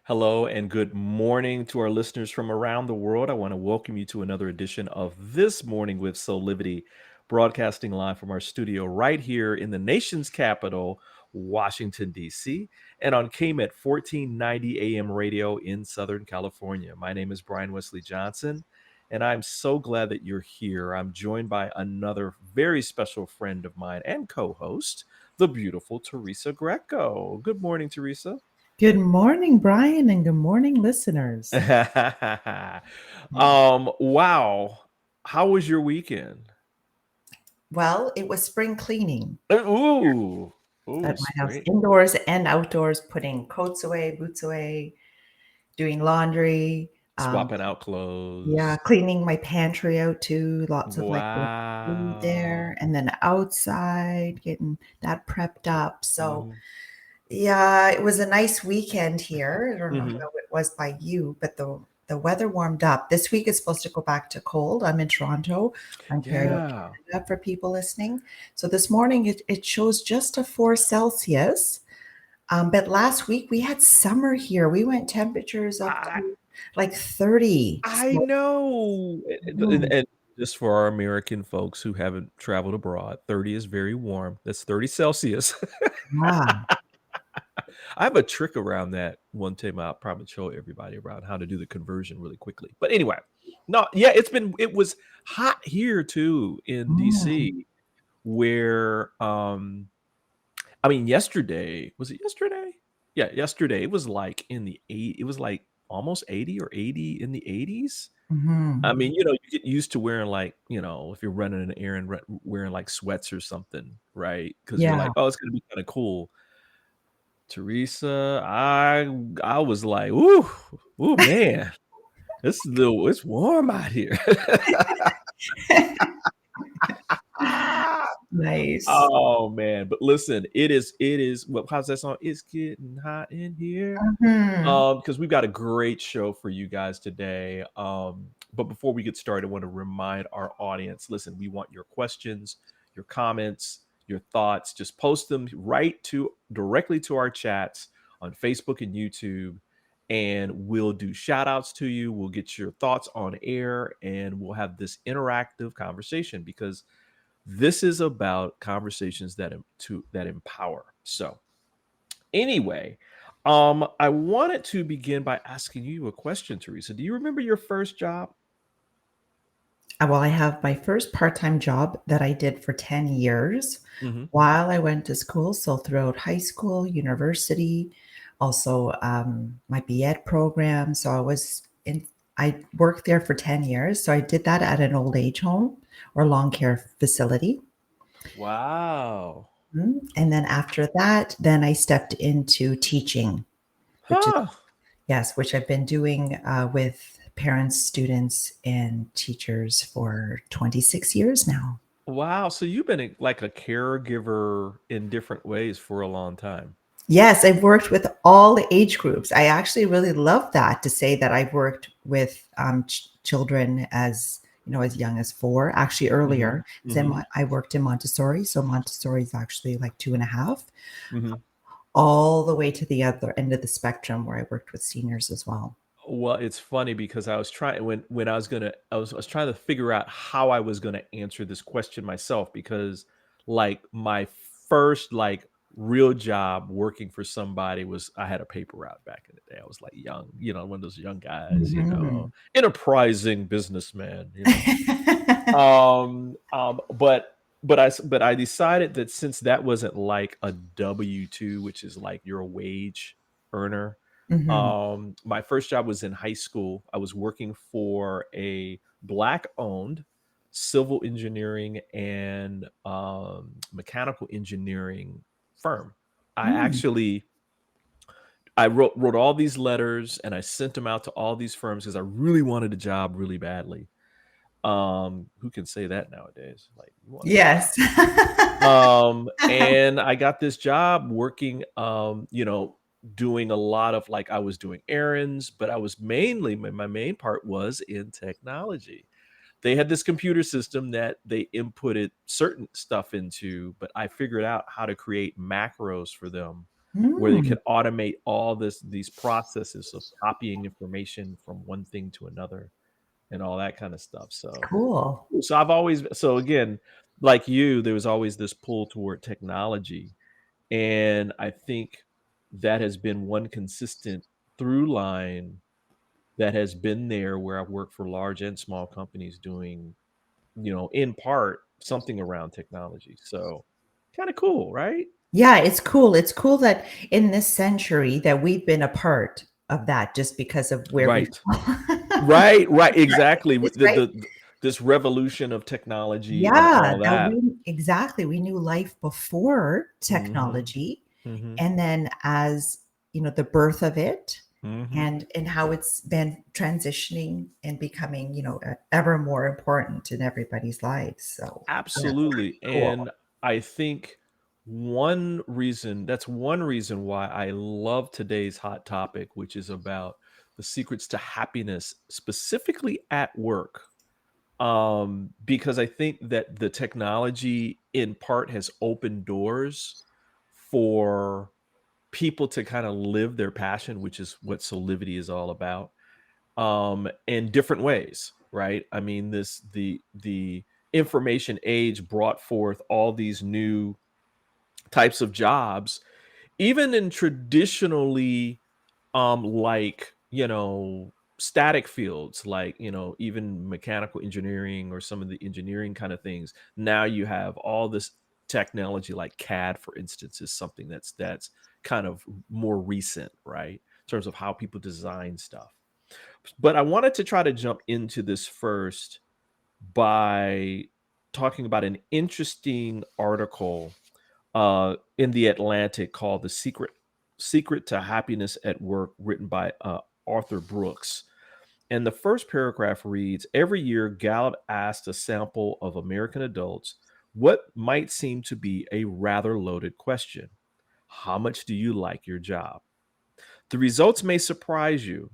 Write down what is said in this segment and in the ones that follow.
Hello and good morning to our listeners from around the world. I want to welcome you to another edition of This Morning with Soulivity, broadcasting live from our studio right here in the nation's capital, Washington, D.C., and on KMET 1490 AM radio in Southern California. My name is Brian Wesley Johnson, and I'm so glad that you're here. I'm joined by another very special friend of mine and co-host, the beautiful Teresa Greco. Good morning, Teresa. Good morning, Brian, and good morning, listeners. Wow. How was your weekend? Well, it was spring cleaning Ooh. Ooh, at my house, spring. indoors and outdoors, putting coats away, boots away, doing laundry. Swapping out clothes. Yeah, cleaning my pantry out too. Lots of like food there, Wow. and then outside, getting that prepped up. So, Mhm. yeah, it was a nice weekend here. I don't know Mhm. how it was by you, but the weather warmed up. This week is supposed to go back to cold. I'm in Toronto, Ontario, Yeah. Canada, for people listening. So this morning it shows just a 4 Celsius. But last week we had summer here. We went temperatures up I to like 30. I So, know. And, mhm, and just for our American folks who haven't traveled abroad, 30 is very warm. That's 30 Celsius. yeah. I have a trick around that one time. I'll probably show everybody around how to do the conversion really quickly. But anyway, no, yeah, it was hot here too in Mm, DC where I mean yesterday, was it yesterday? Yeah, yesterday it was like in the it was like almost 80 or 80 in the 80s. I mhm. mean, you get used to wearing like, if you're running an errand, wearing like sweats or something, right? Because you're Yeah. like, oh, it's gonna be kind of cool. Teresa, I was like, "Ooh, ooh, man, it's warm out here." Nice. Oh man, but listen, it is what how's that song? It's getting hot in here. Mhm. Because we've got a great show for you guys today. But before we get started, I want to remind our audience, listen, we want your questions, your comments, your thoughts. Just post them right to directly to our chats on Facebook and YouTube. And we'll do shout outs to you. We'll get your thoughts on air and we'll have this interactive conversation because this is about conversations that empower. So, anyway, I wanted to begin by asking you a question, Teresa. Do you remember your first job? Well, I have my first part-time job that I did for 10 years Hmm. while I went to school. So throughout high school, university, also my BEd program. So I worked there for 10 years. So I did that at an old age home or long care facility. Wow. And then after that, then I stepped into teaching, which is, Huh. yes, which I've been doing with parents, students, and teachers for 26 years now. Wow. So you've been like a caregiver in different ways for a long time. Yes, I've worked with all age groups. I actually really love that to say that I've worked with children as as young as 4, actually Hmm. earlier. Because Hmm. I worked in Montessori, so Montessori is actually like 2.5, Hmm. all the way to the other end of the spectrum where I worked with seniors as well. Well, it's funny because I was trying when I was trying to figure out how I was gonna answer this question myself because like my first like real job working for somebody was I had a paper route back in the day. I was like young, one of those young guys, Mhm. enterprising businessman. But I decided that since that wasn't like a W-2, which is like you're a wage earner, Mhm. my first job was in high school. I was working for a black-owned civil engineering and mechanical engineering firm. I Mm. actually I wrote all these letters and I sent them out to all these firms because I really wanted a job really badly. Who can say that nowadays? Like, you want a job. Yes. And I got this job working, doing a lot of, like, I was doing errands, but I was mainly, my main part was in technology. They had this computer system that they inputted certain stuff into, but I figured out how to create macros for them where they Mm, could automate all these processes of copying information from one thing to another and all that kind of stuff. cool. So I've always, so again, like you, there was always this pull toward technology. And I think that has been one consistent through line that has been there where I've worked for large and small companies doing, in part something around technology. So kind of cool, right? Yeah, it's cool. It's cool that in this century that we've been a part of that just because of where we Right. Right. Exactly. It's right. This revolution of technology and Yeah, all that that. we exactly, we knew life before Hmm. technology, Hmm. and then as, the birth of it Hmm. and how it's been transitioning and becoming, ever more important in everybody's lives. So, yeah, Absolutely. cool. And I think that's one reason why I love today's hot topic, which is about the secrets to happiness, specifically at work. Because I think that the technology in part has opened doors for people to kind of live their passion, which is what Soulivity is all about, in different ways, right? I mean, the information age brought forth all these new types of jobs, even in traditionally, like, static fields, like, even mechanical engineering or some of the engineering kind of things. Now you have all this technology, like CAD, for instance, is something that's kind of more recent, right? In terms of how people design stuff. But I wanted to try to jump into this first by talking about an interesting article in the Atlantic called "The Secret to Happiness at Work," written by Arthur Brooks. And the first paragraph reads: Every year, Gallup asked a sample of American adults what might seem to be a rather loaded question: How much do you like your job? The results may surprise you.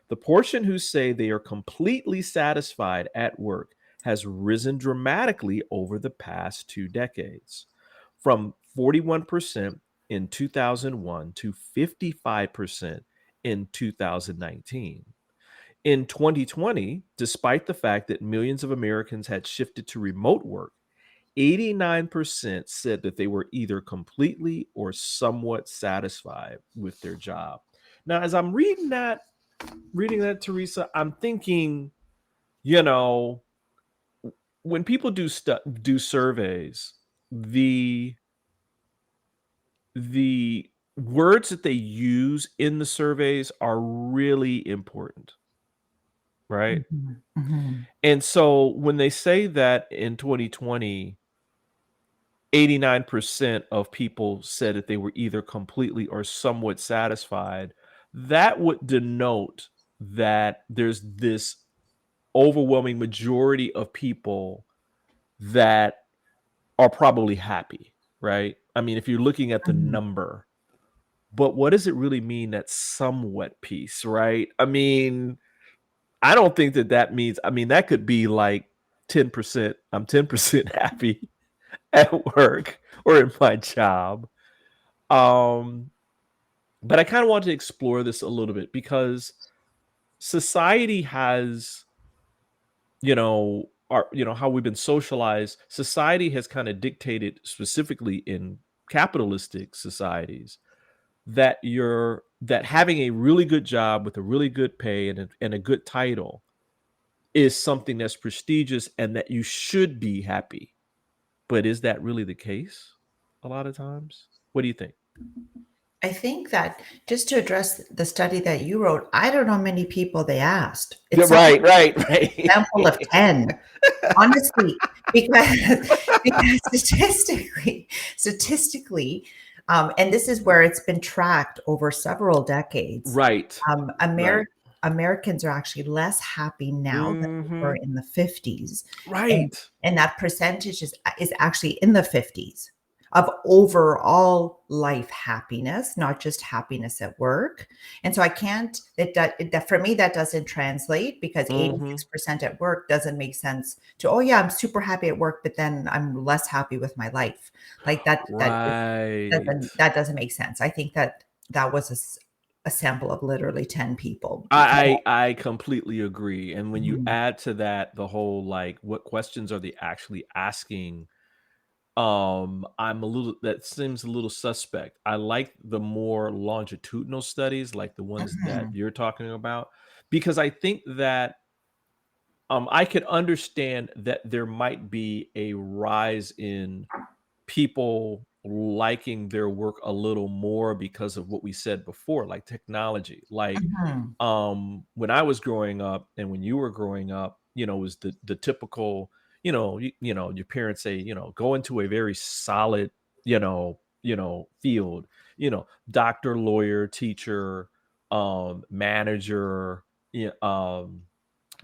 The portion who say they are completely satisfied at work has risen dramatically over the past 2 decades, from 41% in 2001 to 55% in 2019. In 2020, despite the fact that millions of Americans had shifted to remote work, 89% said that they were either completely or somewhat satisfied with their job. Now, as I'm reading that, Teresa, I'm thinking, you know, when people do surveys, the words that they use in the surveys are really important, right? Mhm, mhm, And so when they say that in 2020, 89% of people said that they were either completely or somewhat satisfied, that would denote that there's this overwhelming majority of people that are probably happy, right? I mean, if you're looking at the mhm. number, but what does it really mean, that somewhat piece, right? I mean, I don't think that means, I mean, that could be like 10%. I'm 10% happy at work or in my job. Um, but I kind of want to explore this a little bit because society has, how we've been socialized. Society has kind of dictated, specifically in capitalistic societies, that having a really good job with a really good pay and a good title is something that's prestigious and that you should be happy. But is that really the case a lot of times? What do you think? I think that just to address the study that you wrote, I don't know how many people they asked. Yeah, It's something right, right, like a right. sample of 10, honestly, because because statistically, And this is where it's been tracked over several decades. Right. Um, Right. Amer- Americans are actually less happy now than they were Mhm. in the 50s. And, Right. and that percentage is actually in the 50s of overall life happiness, not just happiness at work. And so I can't, that for me, that doesn't translate because Mhm. 86% at work doesn't make sense to, oh yeah, I'm super happy at work, but then I'm less happy with my life. Like Right. that doesn't make sense. I think that that was a sample of literally 10 people because I completely agree, and when you Mhm, add to that the whole, like, what questions are they actually asking, I'm a little that seems a little suspect. I like the more longitudinal studies, like the ones that mhm, you're talking about, because I think that, I could understand that there might be a rise in people liking their work a little more because of what we said before, like technology. Like, mhm, when I was growing up and when you were growing up, it was the typical, your parents say, go into a very solid, field, doctor, lawyer, teacher, manager, yeah,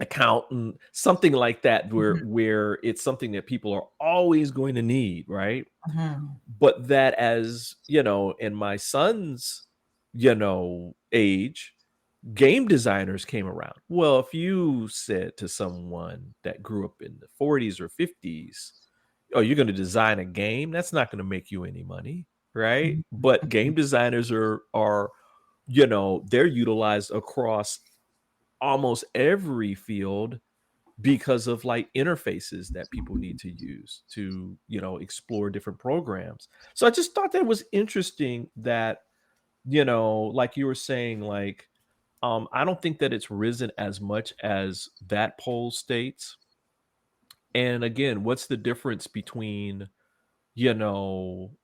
accountant, something like that, where mhm, it's something that people are always going to need, right? mhm, But that, as in my son's, age, game designers came around. Well, if you said to someone that grew up in the 40s or 50s, "Oh, you're gonna design a game? That's not gonna make you any money," right? mhm, But mhm, game designers are, they're utilized across almost every field because of, like, interfaces that people need to use to, explore different programs. So I just thought that was interesting that, like you were saying, like, I don't think that it's risen as much as that poll states. And again, what's the difference between, you know,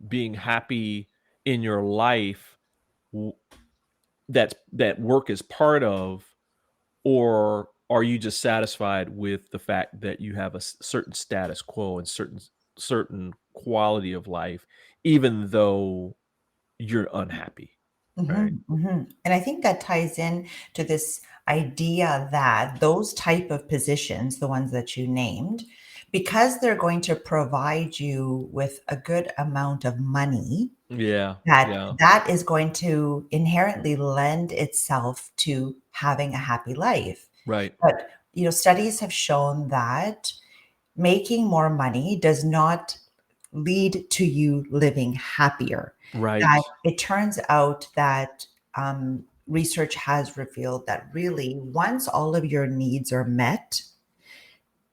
being happy in your life, w- that work is part of, or are you just satisfied with the fact that you have a certain status quo and certain quality of life, even though you're unhappy, right? mhm, mhm. And I think that ties in to this idea that those type of positions, the ones that you named, because they're going to provide you with a good amount of money, Yeah, that yeah, that is going to inherently lend itself to having a happy life. right, But, studies have shown that making more money does not lead to you living happier. right, That it turns out that research has revealed that really, once all of your needs are met,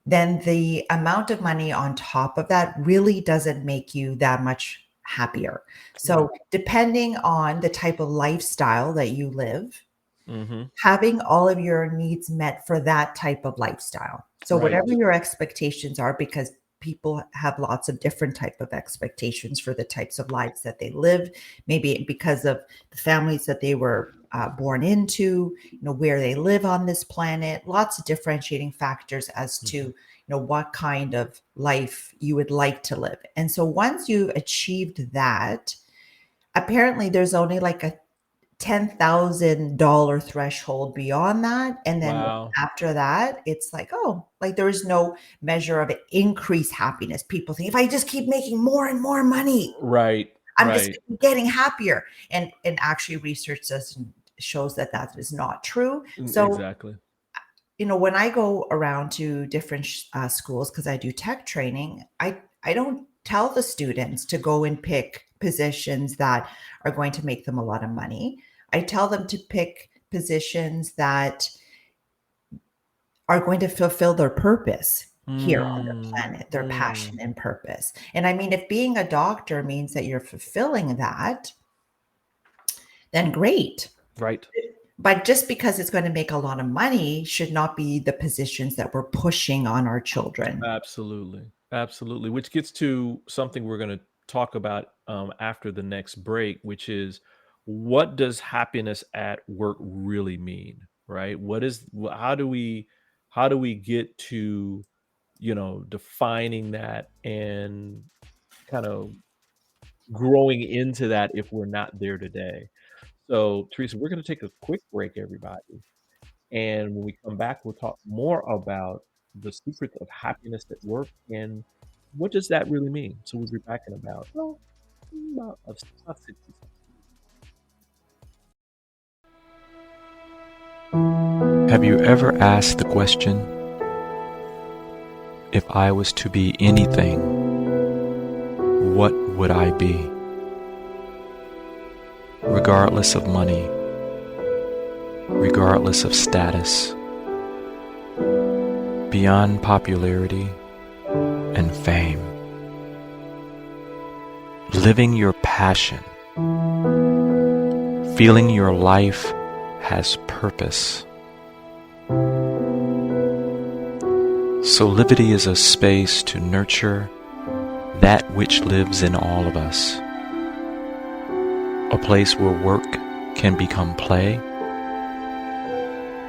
then the amount of money on top of that really doesn't make you that much happier. right. So, depending on the type of lifestyle that you live, Mhm. having all of your needs met for that type of lifestyle. So Right. whatever your expectations are, because people have lots of different type of expectations for the types of lives that they live, maybe because of the families that they were born into, where they live on this planet, lots of differentiating factors as to, Mhm. what kind of life you would like to live. And so once you've achieved that, apparently there's only like a $10,000 threshold beyond that, and then Wow. after that, it's like, oh, like there is no measure of increased happiness. People think if I just keep making more and more money, Right, I'm just right. getting happier. And actually, research shows that that is not true. So, Exactly. when I go around to different schools because I do tech training, I don't tell the students to go and pick positions that are going to make them a lot of money. I tell them to pick positions that are going to fulfill their purpose here on the Mm, planet, their mm. passion and purpose. And I mean, if being a doctor means that you're fulfilling that, then great. Right. But just because it's going to make a lot of money should not be the positions that we're pushing on our children. Absolutely. Absolutely. Which gets to something we're gonna talk about, after the next break, which is, what does happiness at work really mean, right? How do we get to, defining that and kind of growing into that if we're not there today. So, Teresa, we're going to take a quick break, everybody. And when we come back, we'll talk more about the secrets of happiness at work and what does that really mean. So we'll be back in about, well, about 60 seconds. Have you ever asked the question, if I was to be anything, what would I be? Regardless of money, regardless of status, beyond popularity and fame. Living your passion, feeling your life has purpose. Soulivity is a space to nurture that which lives in all of us. A place where work can become play,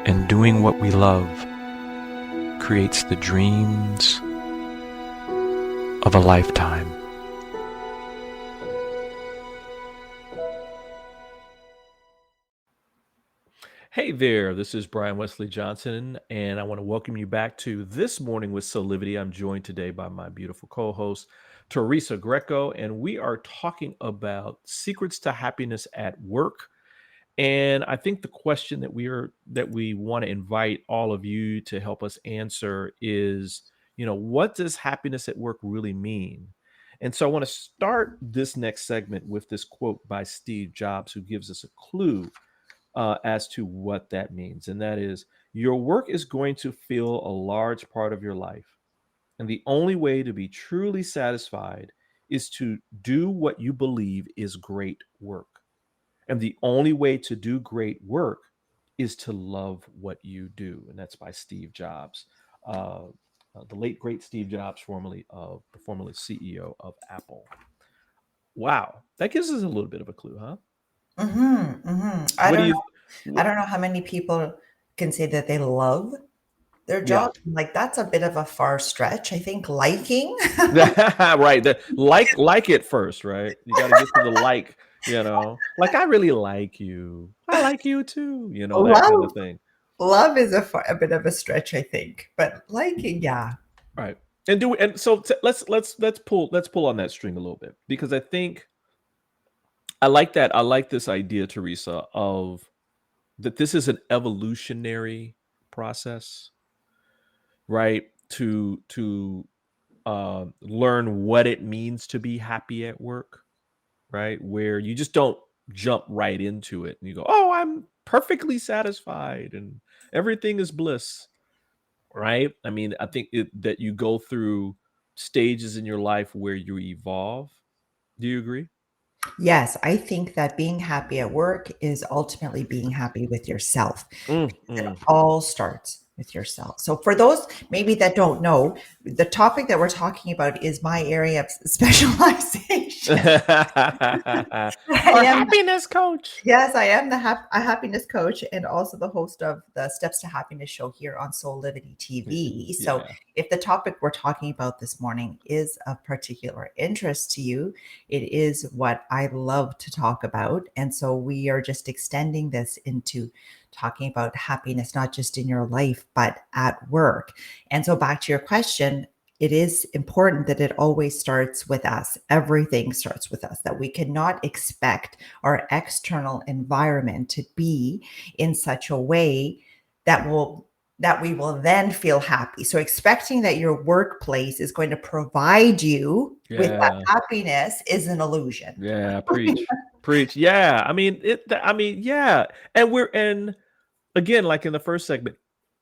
and doing what we love creates the dreams of a lifetime. Hey there, this is Brian Wesley Johnson, and I want to welcome you back to This Morning with Soulivity. I'm joined today by my beautiful co-host, Teresa Greco, and we are talking about secrets to happiness at work. And I think the question that we want to invite all of you to help us answer is, what does happiness at work really mean? And so I want to start this next segment with this quote by Steve Jobs, who gives us a clue as to what that means. And that is, your work is going to fill a large part of your life. And the only way to be truly satisfied is to do what you believe is great work. And the only way to do great work is to love what you do. And that's by Steve Jobs, uh, the late great Steve Jobs, formerly CEO of Apple. Wow, that gives us a little bit of a clue, huh? I What do don't you? know. I don't know how many people can say that they love their Yeah, job. Like that's a bit of a far stretch. I think liking. right. Like it first, right? You got to get to the like I really like you. I like you too. That kind of love thing. love is a bit of a stretch, I think. But liking, yeah. Right. And so let's pull on that string a little bit because I think I like that. I like this idea, Teresa, of that this is an evolutionary process, right? To learn what it means to be happy at work, right? Where you just don't jump right into it and you go, "Oh, I'm perfectly satisfied and everything is bliss." Right? I mean, I think that you go through stages in your life where you evolve. Do you agree? Yes, I think that being happy at work is ultimately being happy with yourself. Mm, Because it mm. all starts with yourself. So for those maybe that don't know, the topic that we're talking about is my area of specialization. I Our am happiness coach. Yes, I am a happiness coach and also the host of the Steps to Happiness show here on Soulivity TV. So, Yeah. if the topic we're talking about this morning is of particular interest to you, it is what I love to talk about. And so, we are just extending this into talking about happiness, not just in your life, but at work. And so, back to your question, it is important that it always starts with us. Everything starts with us, that we cannot expect our external environment to be in such a way that we will then feel happy. So expecting that your workplace is going to provide you with that Yeah. happiness is an illusion. Yeah. Preach. Preach. Yeah. Yeah. And again, like in the first segment,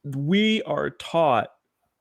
we are taught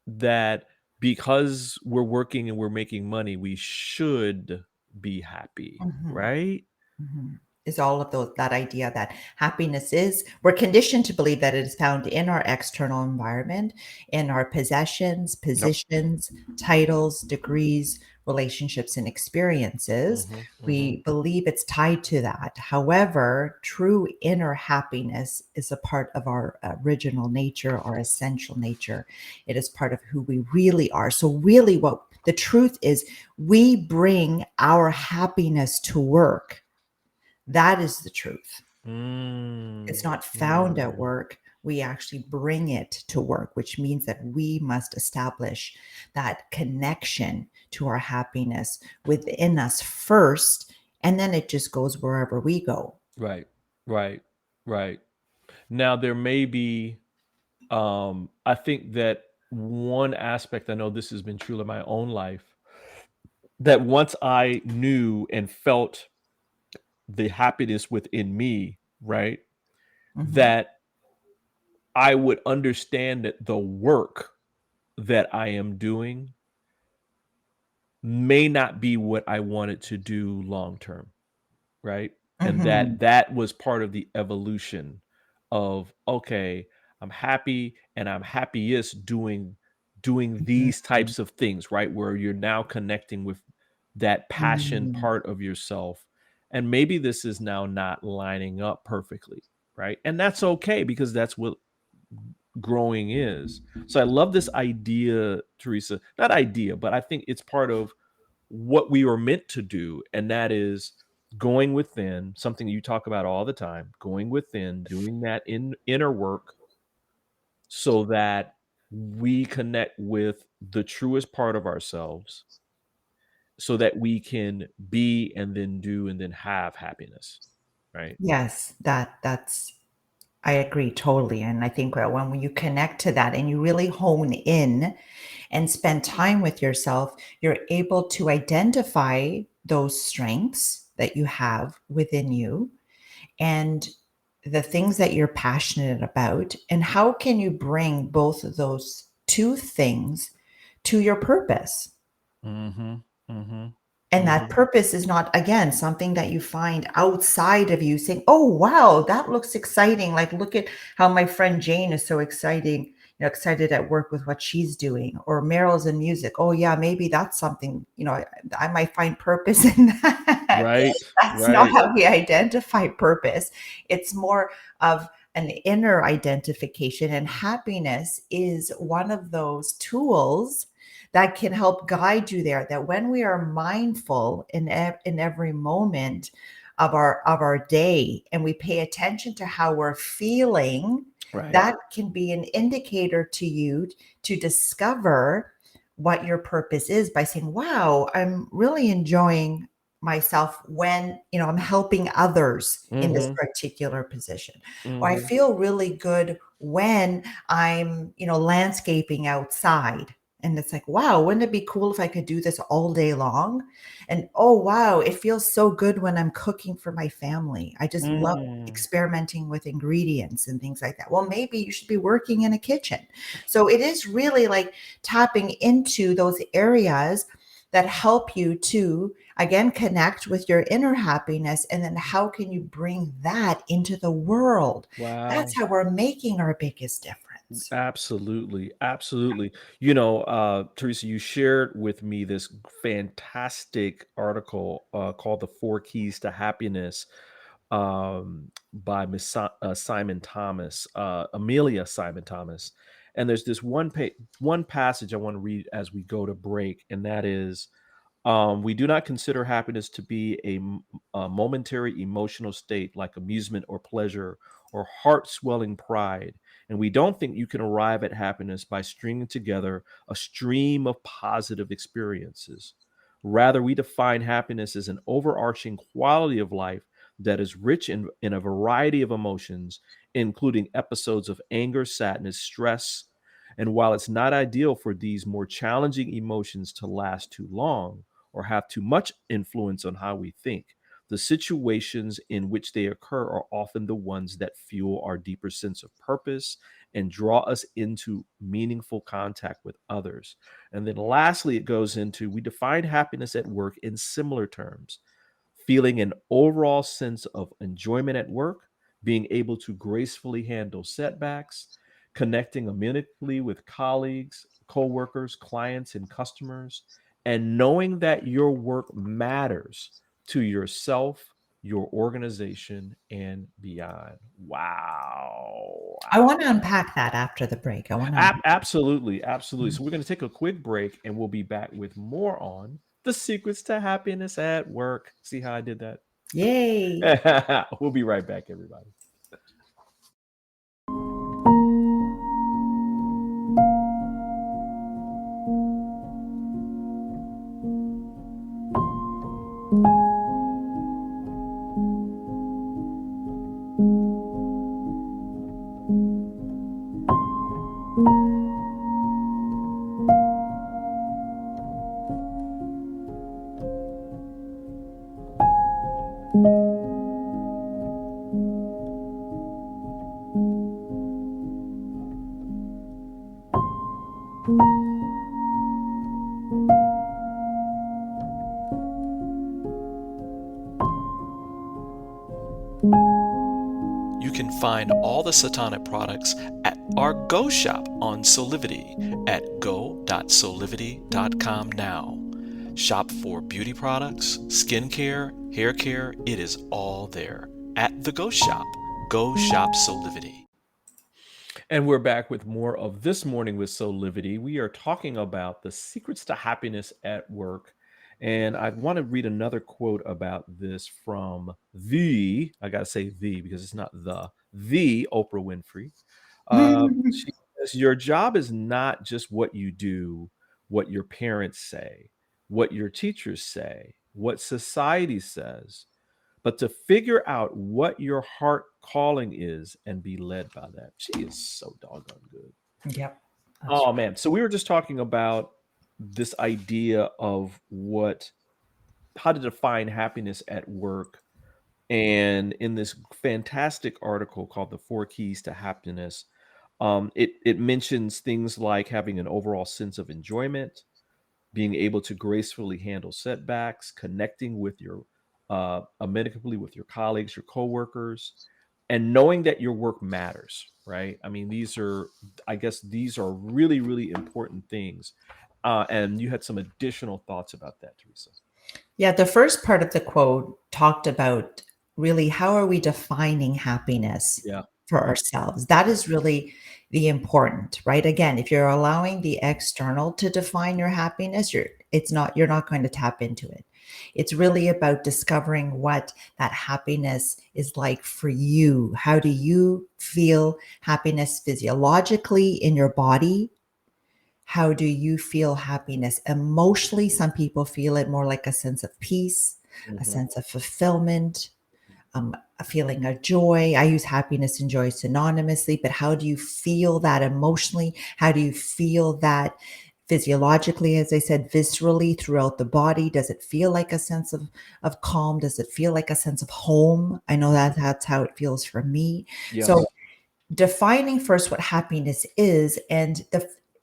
that because we're working and we're making money, we should be happy, Mhm. right? Mhm. Is all of those that idea that happiness is we're conditioned to believe that it is found in our external environment, in our possessions, Yep. positions, titles, degrees, relationships, and experiences. Hmm. Hmm. We believe it's tied to that. However, true inner happiness is a part of our original nature, our essential nature. It is part of who we really are. So, really, what The truth is, we bring our happiness to work. That is the truth. It's Mm, not found at mm. work. We actually bring it to work, which means that we must establish that connection to our happiness within us first, and then it just goes wherever we go. Right, right, right. Now there may be, I think that one aspect, I know this has been true in my own life, that once I knew and felt the happiness within me, right, Mhm. that I would understand that the work that I am doing may not be what I wanted to do long term, right? And Mhm. that was part of the evolution of, okay, I'm happy and I'm happiest doing these Mhm. types of things, right? Where you're now connecting with that passion Mhm. part of yourself. And maybe this is now not lining up perfectly, right? And that's okay because that's what growing is. So I love this idea, Teresa. Not idea, but I think it's part of what we were meant to do, and that is going within, something you talk about all the time, going within, doing that in inner work so that we connect with the truest part of ourselves so that we can be and then do and then have happiness, right? Yes, that's I agree totally. And I think that when you connect to that and you really hone in and spend time with yourself, you're able to identify those strengths that you have within you and the things that you're passionate about. And how can you bring both of those two things to your purpose? Mhm. Mhm. And that Mhm. purpose is not, again, something that you find outside of you saying, oh, wow, that looks exciting. Like, look at how my friend Jane is so exciting, excited at work with what she's doing. Or Meryl's in music. Oh, yeah, maybe that's something, I might find purpose in that. Right. That's not Right. how we identify purpose. It's more of an inner identification. And happiness is one of those tools that can help guide you there, that when we are mindful in every moment of our day and we pay attention to how we're feeling, Right. that can be an indicator to you to discover what your purpose is by saying, wow, I'm really enjoying myself when I'm helping others in this Mhm. particular position, or I Mhm. feel really good when I'm landscaping outside. And it's like, wow, wouldn't it be cool if I could do this all day long? And oh, wow, it feels so good when I'm cooking for my family. I just love Mm. experimenting with ingredients and things like that. Well, maybe you should be working in a kitchen. So it is really like tapping into those areas that help you to, again, connect with your inner happiness. And then how can you bring that into the world? That's Wow. how we're making our biggest difference. Absolutely, absolutely. Teresa, you shared with me this fantastic article called "The Four Keys to Happiness" by Simon Thomas, Amelia Simon Thomas. And there's this one passage I want to read as we go to break, and that is, we do not consider happiness to be a momentary emotional state like amusement or pleasure or heart swelling pride. And we don't think you can arrive at happiness by stringing together a stream of positive experiences. Rather, we define happiness as an overarching quality of life that is rich in a variety of emotions, including episodes of anger, sadness, stress. And while it's not ideal for these more challenging emotions to last too long, or have too much influence on how we think, the situations in which they occur are often the ones that fuel our deeper sense of purpose and draw us into meaningful contact with others. And then lastly, it goes into, we define happiness at work in similar terms: feeling an overall sense of enjoyment at work, being able to gracefully handle setbacks, connecting amenably with colleagues, coworkers, clients, and customers, and knowing that your work matters to yourself, your organization, and beyond. Wow. I want to unpack that after the break. I want to. Absolutely. Absolutely. So we're going to take a quick break and we'll be back with more on the secrets to happiness at work. See how I did Yay. that? We'll be right back, everybody. You can find all the Satonic products at our Go shop on Soulivity at go.soulivity.com now. Shop for beauty products, skincare, hair care. It is all there at the Go shop. Go shop Soulivity. And we're back with more of This Morning with Soulivity. We are talking about the secrets to happiness at work. And I want to read another quote about this from I got to say because it's not the Oprah Winfrey. She says, your job is not just what you do, what your parents say, what your teachers say, what society says, but to figure out what your heart calling is and be led by that. She is so doggone good. Yep. Oh man. So we were just talking about this idea of how to define happiness at work. And in this fantastic article called The Four Keys to Happiness, it mentions things like having an overall sense of enjoyment, being able to gracefully handle setbacks, connecting with your amicably with your colleagues, your coworkers, and knowing that your work matters, right? I mean, these are really, really important things. And you had some additional thoughts about that, Teresa. Yeah, the first part of the quote talked about really how are we defining happiness Yeah. for ourselves. That is really the important, right? Again, if you're allowing the external to define your happiness, you're not going to tap into it. It's really about discovering what that happiness is like for you. How do you feel happiness physiologically in your body? How do you feel happiness emotionally? Some people feel it more like a sense of peace, a Mhm. sense of fulfillment, a feeling of joy. I use happiness and joy synonymously, but how do you feel that emotionally? How do you feel that physiologically, as I said, viscerally throughout the body? Does it feel like a sense of calm? Does it feel like a sense of home? I know that that's how it feels for me. So Yes. defining first what happiness is, and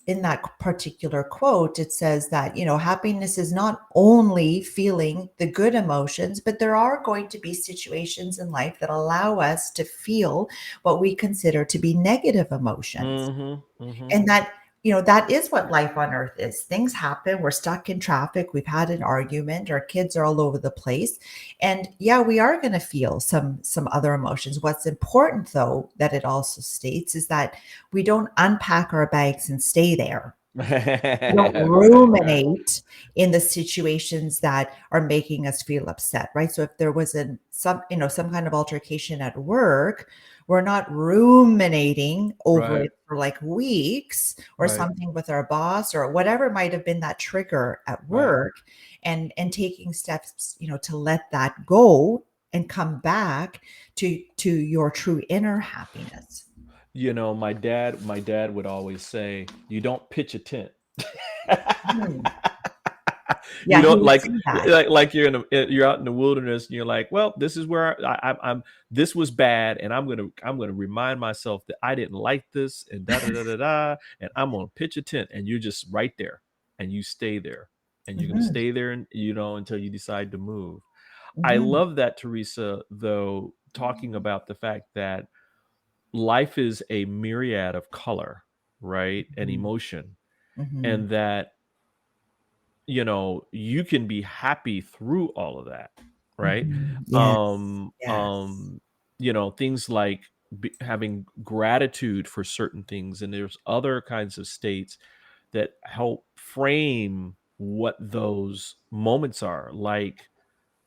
in that particular quote it says that happiness is not only feeling the good emotions, but there are going to be situations in life that allow us to feel what we consider to be negative emotions. Mhm. Mhm. And that is what life on earth is. Things happen. We're stuck in traffic. We've had an argument. Our kids are all over the place. And yeah, we are going to feel some other emotions. What's important though, that it also states, is that we don't unpack our bags and stay there. We don't Right. ruminate in the situations that are making us feel upset, right? So if there was some kind of altercation at work, we're not ruminating over Right. it for like weeks, or Right. something with our boss or whatever might have been that trigger at Right. work, and taking steps, to let that go and come back to your true inner happiness. My dad would always say, "You don't pitch a tent." Hmm. You Yeah, he don't would say that. like you're out in the wilderness and you're like, well, this is where I'm. This was bad, and I'm gonna remind myself that I didn't like this, and da da da da da, and I'm gonna pitch a tent, and you're just right there, and you stay there, and you're gonna Mhm, stay there, and until you decide to move. I mhm, love that, Teresa, though, talking about the fact that life is a myriad of color, right, and mhm, emotion, mhm. and that you can be happy through all of that. right? Yes. Yes. Things like having gratitude for certain things, and there's other kinds of states that help frame what those moments are. Like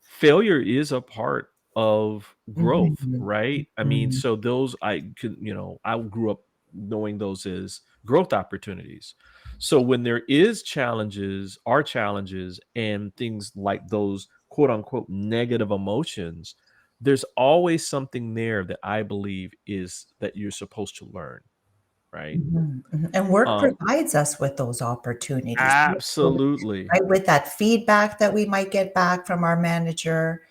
failure is a part of growth, Mhm. right? I mean, Mhm. so those I grew up knowing those as growth opportunities. So when there is are challenges and things like those quote unquote negative emotions, there's always something there that I believe is that you're supposed to learn, right? Mhm, mhm, and work Um, provides us with those opportunities, absolutely. right, with that feedback that we might get back from our manager,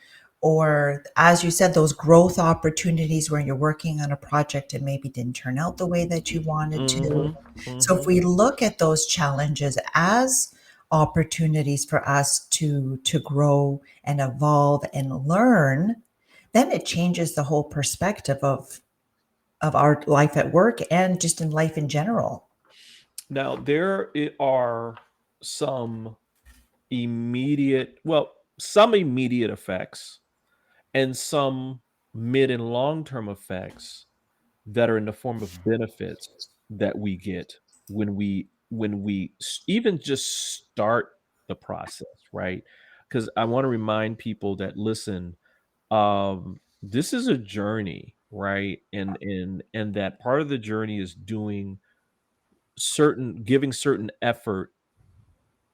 or as you said, those growth opportunities where you're working on a project and maybe didn't turn out the way that you wanted to. Mhm. So if Mhm. we look at those challenges as opportunities for us to grow and evolve and learn, then it changes the whole perspective of our life at work and just in life in general. Now are some some immediate effects and some mid and long-term effects that are in the form of benefits that we get when we even just start the process, right? Because I want to remind people that listen, this is a journey, right? And that part of the journey is giving certain effort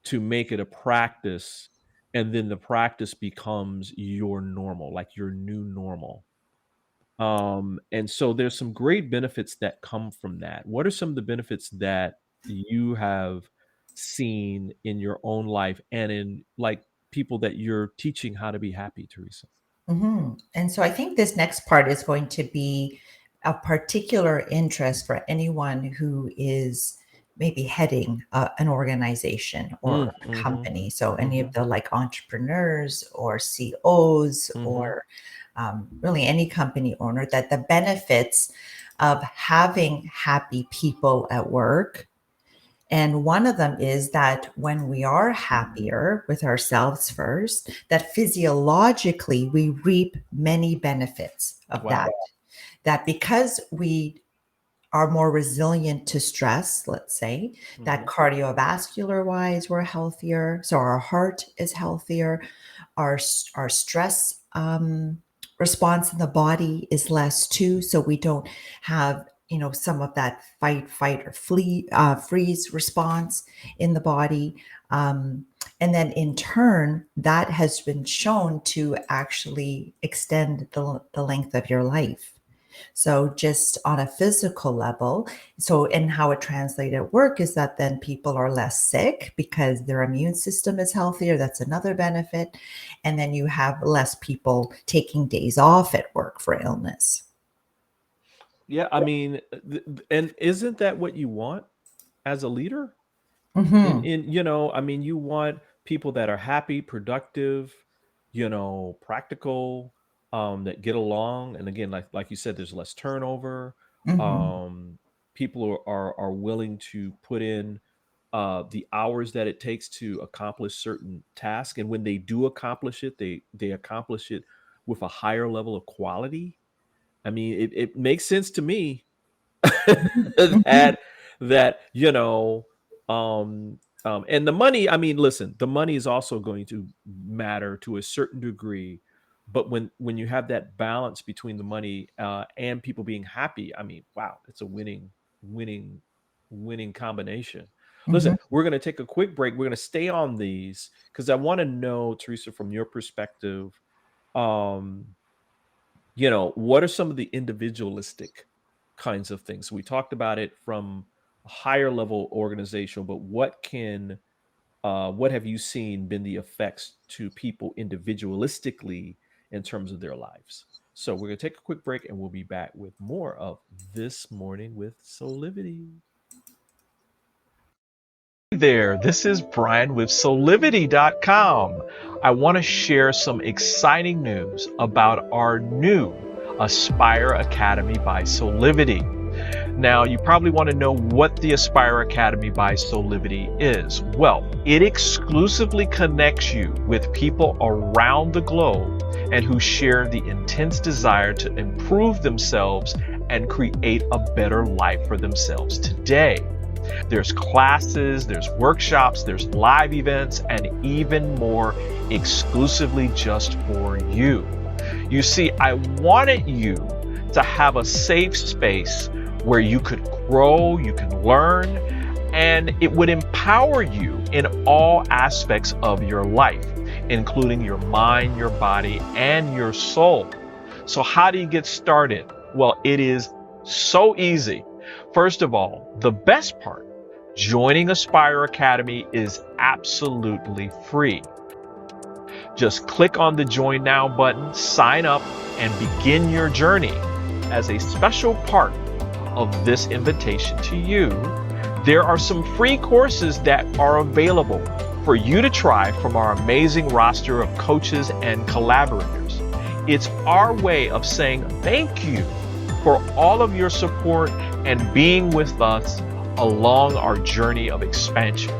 to make it a practice, and then the practice becomes your normal, like your new normal. And so there's some great benefits that come from that. What are some of the benefits that you have seen in your own life and in like people that you're teaching how to be happy, Teresa? And so I think this next part is going to be a particular interest for anyone who is maybe heading an organization or a Mhm. company. So any of Mhm. the like entrepreneurs or COs Mhm. or really any company owner, that the benefits of having happy people at work. And one of them is that when we are happier with ourselves first, that physiologically we reap many benefits of Wow. that because we are more resilient to stress, let's say, that Mhm. cardiovascular wise, we're healthier. So our heart is healthier. Our stress response in the body is less too. So we don't have, some of that fight or flee, freeze response in the body. And then in turn, that has been shown to actually extend the length of your life. So just on a physical level, so and how it translates at work is that then people are less sick because their immune system is healthier. That's another benefit. And then you have less people taking days off at work for illness. Yeah, I mean, and isn't that what you want as a leader? Hmm. I mean, you want people that are happy, productive, practical, that get along. And again, like you said, there's less turnover. Hmm. Um, People are willing to put in the hours that it takes to accomplish certain tasks, and when they do accomplish it, they accomplish it with a higher level of quality. I mean, it makes sense to me Hmm. that that and the money, I mean, listen, the money is also going to matter to a certain degree, but when you have that balance between the money and people being happy, I mean, wow, it's a winning winning combination. Hmm. Listen, we're going to take a quick break. We're going to stay on these because I want to know, Teresa, from your perspective, um what are some of the individualistic kinds of things? We talked about it from a higher level organizational, but what have you seen been the effects to people individualistically in terms of their lives? So we're gonna take a quick break and we'll be back with more of This Morning with Soulivity. Hey there, this is Brian with Soulivity.com. I want to share some exciting news about our new Aspire Academy by Soulivity. Now, you probably want to know what the Aspire Academy by Soulivity is. Well, it exclusively connects you with people around the globe and who share the intense desire to improve themselves and create a better life for themselves today. There's classes, there's workshops, there's live events, and even more exclusively just for you. You see, I wanted you to have a safe space where you could grow, you can learn, and it would empower you in all aspects of your life, including your mind, your body, and your soul. So how do you get started? Well, it is so easy. First of all, the best part, joining Aspire Academy is absolutely free. Just click on the Join Now button, sign up, and begin your journey. As a special part of this invitation to you, there are some free courses that are available for you to try from our amazing roster of coaches and collaborators. It's our way of saying thank you for all of your support and being with us along our journey of expansion.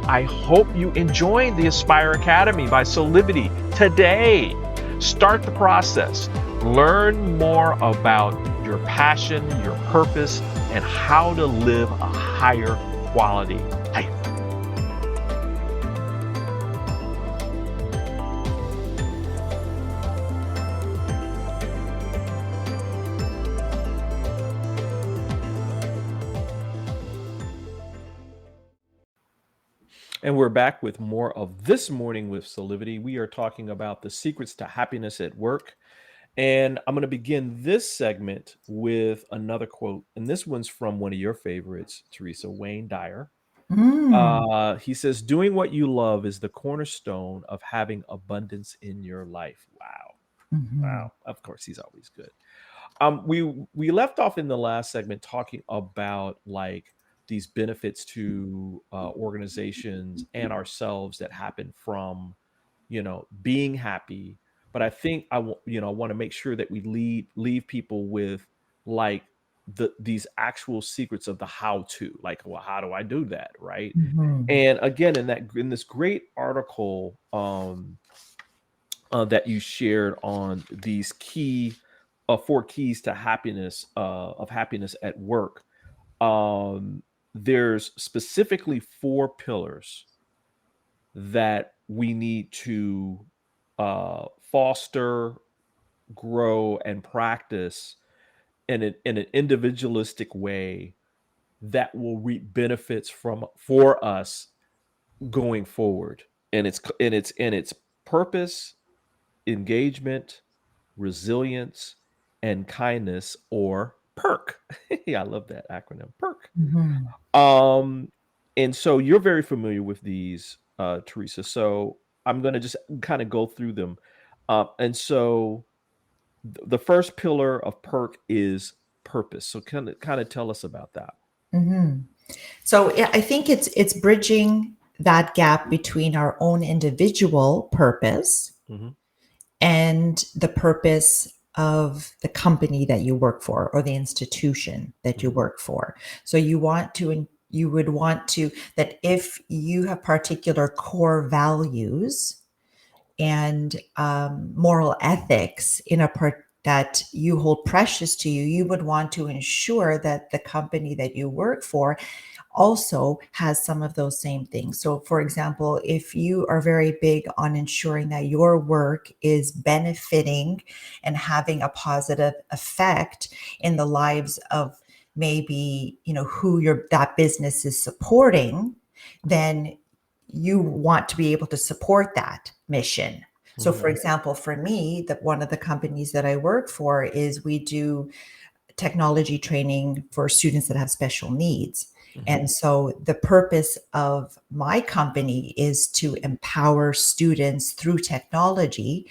I hope you enjoy the Aspire Academy by Soulivity today. Start the process. Learn more about your passion, your purpose, and how to live a higher quality life. And we're back with more of This Morning with Soulivity. We are talking about the secrets to happiness at work. And I'm going to begin this segment with another quote. And this one's from one of your favorites, Teresa, Wayne Dyer. He says, doing what you love is the cornerstone of having abundance in your life. Wow. Wow. Of course, he's always good. We left off in the last segment talking about like these benefits to organizations and ourselves that happen from, being happy. But I think I want to make sure that we leave people with like these actual secrets of the how to, like, well, how do I do that, right? And again, in this great article that you shared on these key 4 keys to happiness of happiness at work, there's specifically 4 pillars that we need to foster, grow, and practice in an individualistic way that will reap benefits for us going forward. And it's purpose, engagement, resilience, and kindness, or PERK. Yeah, I love that acronym, PERK. And so you're very familiar with these, Teresa. So I'm going to just kind of go through them. And so the first pillar of PERK is purpose. So kind of tell us about that. So I think it's bridging that gap between our own individual purpose and the purpose of the company that you work for or the institution that you work for. So you would want to, that if you have particular core values and moral ethics in a part that you hold precious to you, you would want to ensure that the company that you work for also has some of those same things. So for example, if you are very big on ensuring that your work is benefiting and having a positive effect in the lives of maybe, who that business is supporting, then you want to be able to support that mission. So for example, for me, one of the companies that I work for is we do technology training for students that have special needs. And so the purpose of my company is to empower students through technology,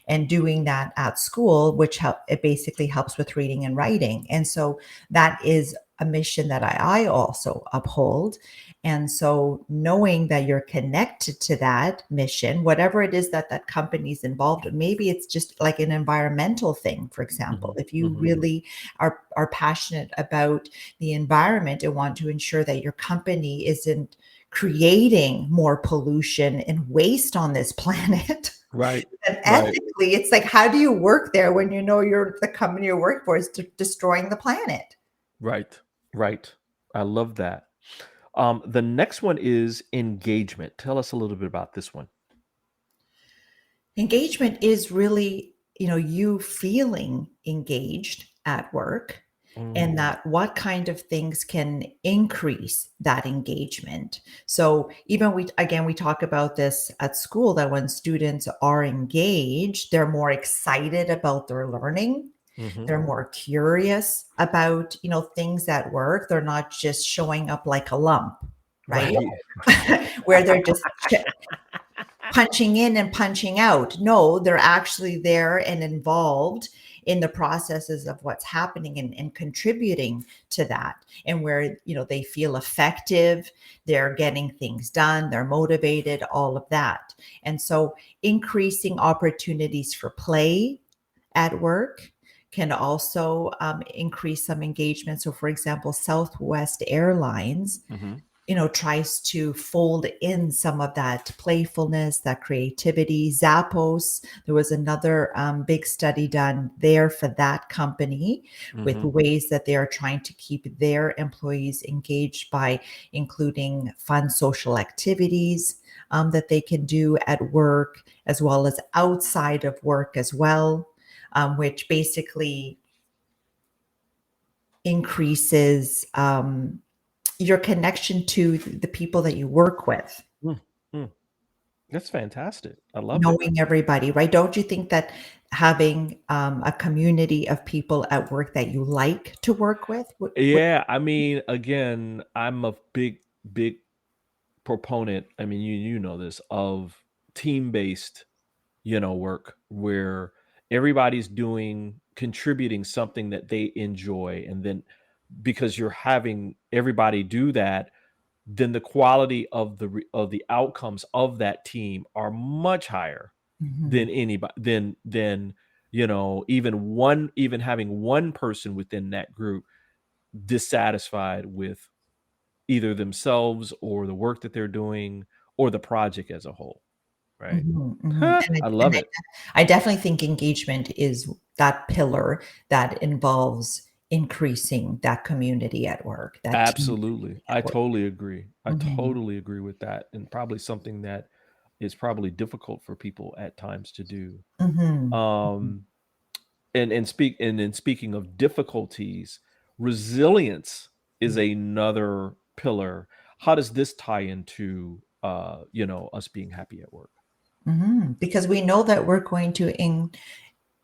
and doing that at school, which it basically helps with reading and writing. And so that is a mission that I also uphold. And so knowing that you're connected to that mission, whatever it is that company's involved in, maybe it's just like an environmental thing, for example. If you really are passionate about the environment and want to ensure that your company isn't creating more pollution and waste on this planet. Right. And Right. ethically, it's like, how do you work there when you know the company you work for is destroying the planet? Right. Right. I love that. The next one is engagement. Tell us a little bit about this one. Engagement is really, you feeling engaged at work, and Mm, that what kind of things can increase that engagement. So even we talk about this at school, that when students are engaged, they're more excited about their learning. mhm. They're more curious about, things at work. They're not just showing up like a lump, right? Right. Where they're just punching in and punching out. No, they're actually there and involved in the processes of what's happening, and contributing to that. And where, they feel effective, they're getting things done, they're motivated, all of that. And so increasing opportunities for play at work can also increase some engagement. So for example, Southwest Airlines, Mhm. tries to fold in some of that playfulness, that creativity. Zappos, there was another big study done there for that company, with Mhm. ways that they are trying to keep their employees engaged by including fun social activities that they can do at work, as well as outside of work as well, which basically increases your connection to the people that you work with, Mm, mm. That's fantastic. I love it. knowing everybody, right? Don't you think that having a community of people at work that you like to work with would Yeah, I mean, again, I'm a big proponent, I mean, you know this, of team-based, work where everybody's contributing something that they enjoy, and then because you're having everybody do that, then the quality of the outcomes of that team are much higher Mhm, than anybody than even having one person within that group dissatisfied with either themselves or the work that they're doing or the project as a whole, right? mhm, mhm. Huh, I love it. I definitely think engagement is that pillar that involves increasing that community at work, that team Absolutely. at I work. totally agree. I Mhm, totally agree with that, and probably something that is probably difficult for people at times to do. mhm, mhm, Um, and then speaking of difficulties, resilience is mhm. another pillar. How does this tie into us being happy at work? Mhm, because we know that we're going to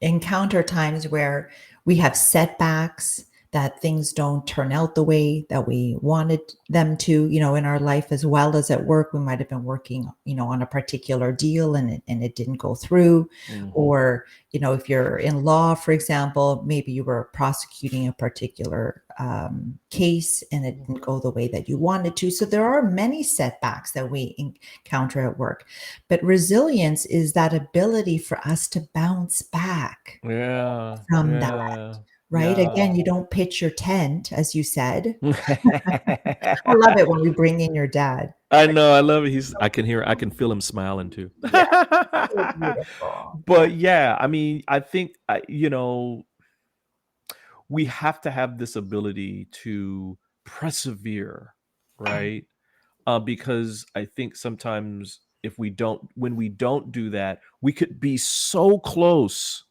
encounter times where we have setbacks, that things don't turn out the way that we wanted them to, in our life as well as at work. We might have been working, on a particular deal, and it didn't go through. Mhm. Or, if you're in law, for example, maybe you were prosecuting a particular case and it didn't go the way that you wanted to. So there are many setbacks that we encounter at work. But resilience is that ability for us to bounce back Yeah, from that, yeah, right? yeah. Again, you don't pitch your tent, as you said. I love it when we bring in your dad. I know, I love it. I can feel him smiling too. Yeah, so beautiful. Yeah. But yeah, I mean, I think, we have to have this ability to persevere, right? Because I think sometimes if we don't when we don't do that, we could be so close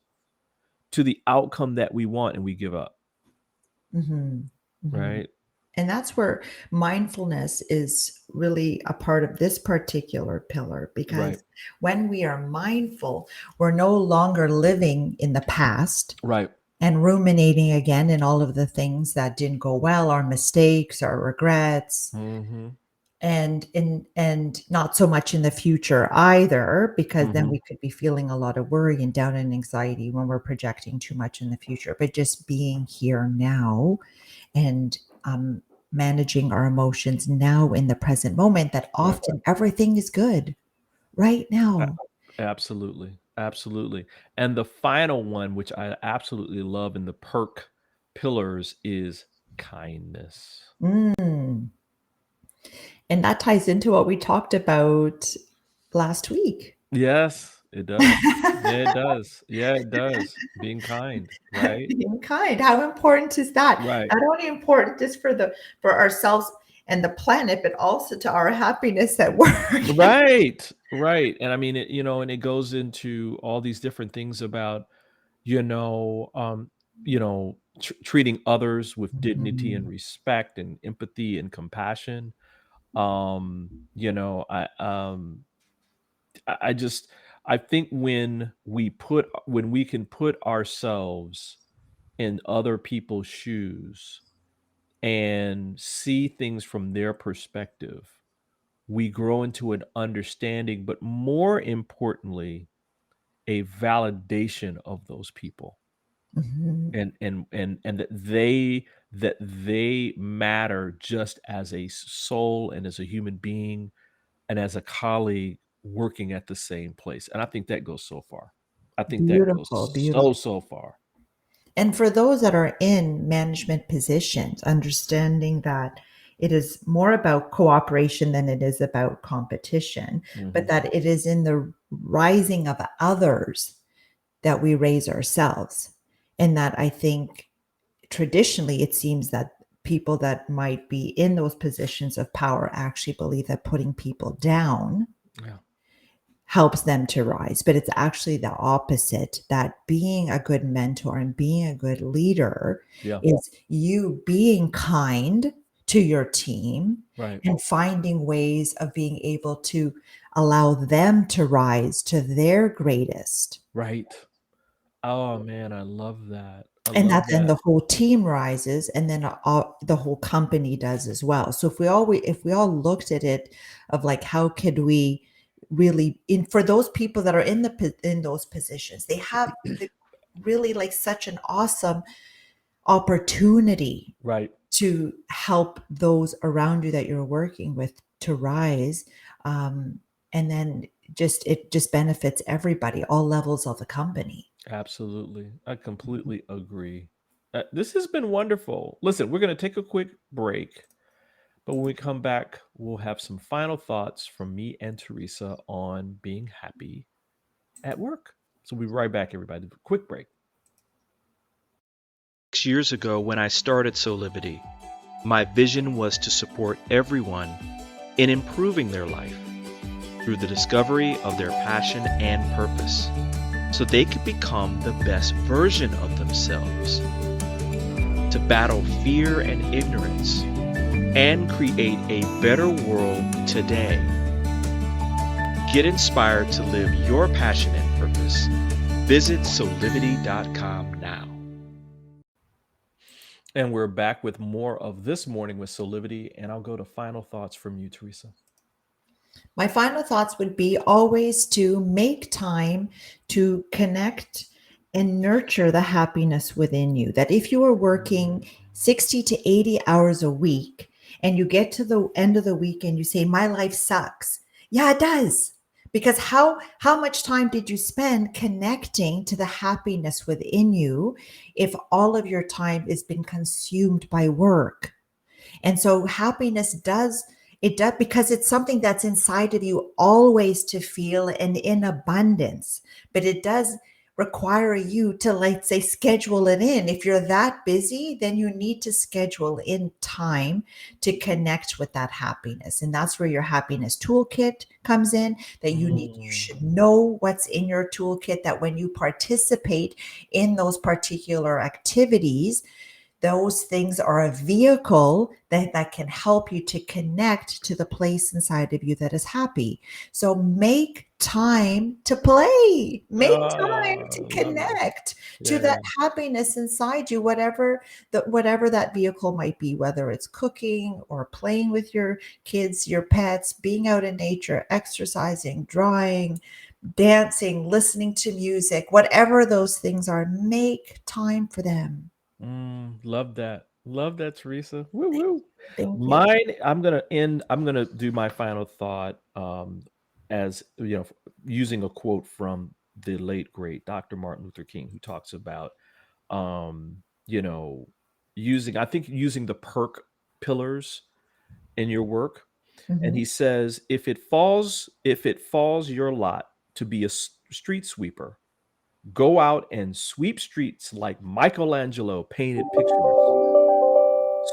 to the outcome that we want and we give up, Mhm. Mhm. right? And that's where mindfulness is really a part of this particular pillar, Right. because when we are mindful, we're no longer living in the past Right. and ruminating again in all of the things that didn't go well, our mistakes, our regrets, Mhm. and not so much in the future either, because then Mhm. we could be feeling a lot of worry and doubt and anxiety when we're projecting too much in the future. But just being here now, and managing our emotions now in the present moment, that Right. often everything is good right A now. absolutely, absolutely. And the final one, which I absolutely love in the perk pillars, is kindness. Mm. And that ties into what we talked about last week. Yes, it does. Yeah, it does. Yeah, it does. Being kind, right? Being kind. How important is that? Right. Not only important just for ourselves and the planet, but also to our happiness at work. Right. Right. And I mean, and it goes into all these different things about, you know, um, treating others with dignity and Mhm. respect and empathy and compassion. Um, you know, I just I think when we can put ourselves in other people's shoes and see things from their perspective, we grow into an understanding, but more importantly, a validation of those people Mhm. and that they matter just as a soul and as a human being and as a colleague working at the same place. And I think that goes so far. I think that goes Beautiful, beautiful. so far. And for those that are in management positions, understanding that it is more about cooperation than it is about competition, but Mhm. that it is in the rising of others that we raise ourselves. And that I think traditionally it seems that people that might be in those positions of power actually believe that putting people down Yeah. helps them to rise. But it's actually the opposite, that being a good mentor and being a good leader Yeah. is you being kind to your team Right. and finding ways of being able to allow them to rise to their greatest. Right. Oh man, I love that. I And love that then that. the whole team rises, and then the whole company does as well. So if we all looked at it of like how could we really in for those people that are in in those positions, they have the, really like such an awesome opportunity Right. to help those around you that you're working with to rise, um, and then it just benefits everybody, all levels of the company. Absolutely. I completely agree. This has been wonderful. Listen, we're going to take a quick break, but when we come back, we'll have some final thoughts from me and Teresa on being happy at work. So we'll be right back, everybody. Quick break. 6 years ago, when I started Soulivity, my vision was to support everyone in improving their life through the discovery of their passion and purpose so they could become the best version of themselves, to battle fear and ignorance, and create a better world today. Get inspired to live your passion and purpose. Visit soulivity.com now. And we're back with more of This Morning with Soulivity, and I'll go to final thoughts from you, Teresa. My final thoughts would be always to make time to connect and nurture the happiness within you. That if you are working 60 to 80 hours a week and you get to the end of the week and you say, my life sucks. Yeah, it does. Because how much time did you spend connecting to the happiness within you if all of your time has been consumed by work? And so happiness does it does because it's something that's inside of you always to feel and in abundance. But it does require you to, like, say, schedule it in. If you're that busy, then you need to schedule in time to connect with that happiness. And that's where your happiness toolkit comes in, that you Mm, should know what's in your toolkit, that when you participate in those particular activities, those things are a vehicle that can help you to connect to the place inside of you that is happy. So make time to play, make time to love it. connect to Yeah. that happiness inside you, whatever that vehicle might be, whether it's cooking or playing with your kids, your pets, being out in nature, exercising, drawing, dancing, listening to music, whatever those things are, make time for them. Love that. Love that, Teresa. Woo woo. Thank you. Mine, I'm gonna do my final thought as using a quote from the late great Dr. Martin Luther King, who talks about um, you know, using the perk pillars in your work. And he says, if it falls your lot to be a street sweeper, go out and sweep streets like Michelangelo painted pictures.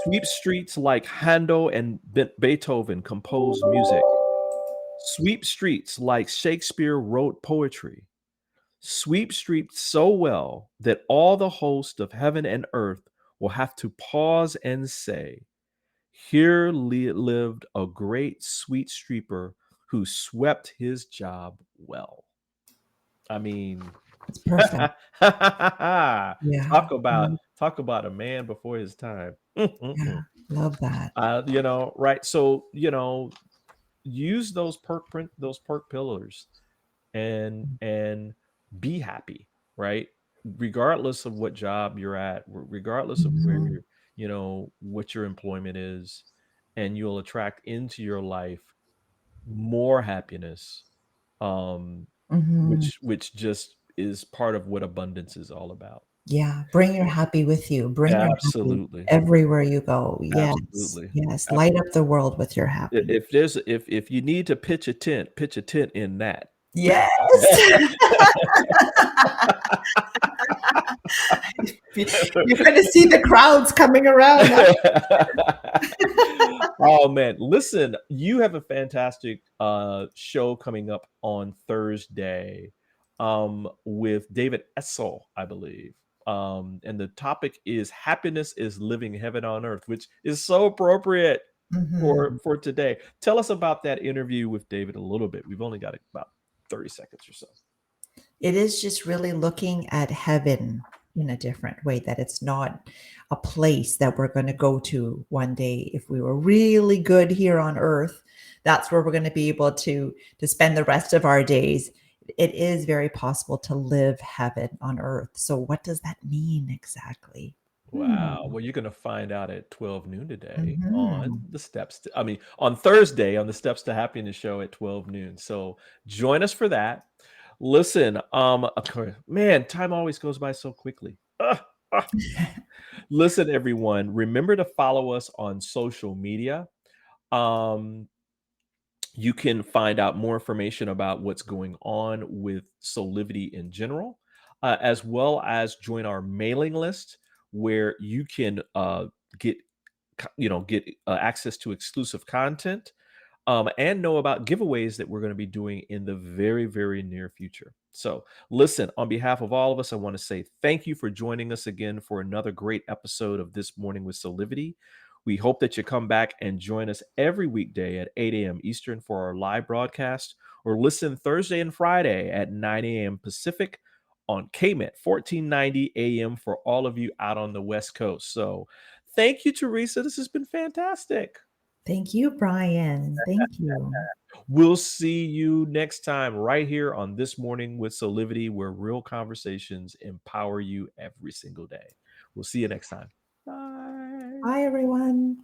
Sweep streets like Handel and Beethoven composed music. Sweep streets like Shakespeare wrote poetry. Sweep streets so well that all the host of heaven and earth will have to pause and say, here lived a great sweet sweeper who swept his job well. I mean, It's perfect. talk Yeah. about a man before his time. Yeah. Love that. Right? So, use those perk pillars and be happy, right? Regardless of what job you're at, regardless of where Mhm. what your employment is, and you'll attract into your life more happiness, Mhm. which just is part of what abundance is all about. Yeah. Bring your happy with you. Bring your happy Absolutely. everywhere you go. Yes. Absolutely. Yes. Light up the world with your happy. If you need to pitch a tent in that. Yes. You're going to see the crowds coming around. Oh man, listen, you have a fantastic show coming up on Thursday with David Essel, I believe. And the topic is happiness is living heaven on earth, which is so appropriate Mhm. for today. Tell us about that interview with David a little bit. We've only got about 30 seconds or so. It is just really looking at heaven in a different way, that it's not a place that we're going to go to one day. If we were really good here on earth, that's where we're going to be able to spend the rest of our days. It is very possible to live heaven on earth. So what does that mean exactly? Wow. Well, you're going to find out at 12 noon today on Mhm. the on Thursday on the Steps to Happiness show at 12 noon. So join us for that. Listen, of course, man, time always goes by so quickly. Listen, everyone, remember to follow us on social media. You can find out more information about what's going on with Soulivity in general, as well as join our mailing list where you can get access to exclusive content and know about giveaways that we're going to be doing in the very, very near future. So, listen, on behalf of all of us, I want to say thank you for joining us again for another great episode of This Morning with Soulivity. We hope that you come back and join us every weekday at 8 a.m. Eastern for our live broadcast, or listen Thursday and Friday at 9 a.m. Pacific on KMET 1490 AM for all of you out on the West Coast. So, thank you, Teresa. This has been fantastic. Thank you, Brian. Thank you. We'll see you next time right here on This Morning with Soulivity, where real conversations empower you every single day. We'll see you next time. Bye. Bye, everyone.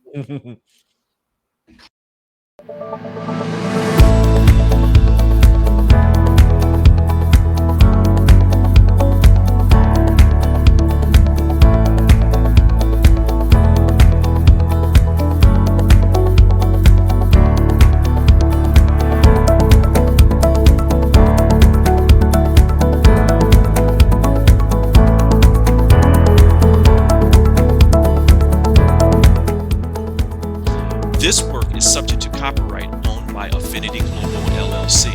This work is subject to copyright owned by Affinity Global LLC.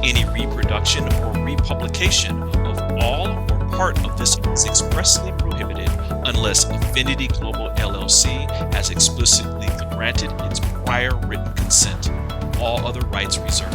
Any reproduction or republication of all or part of this is expressly prohibited unless Affinity Global LLC has explicitly granted its prior written consent. All other rights reserved.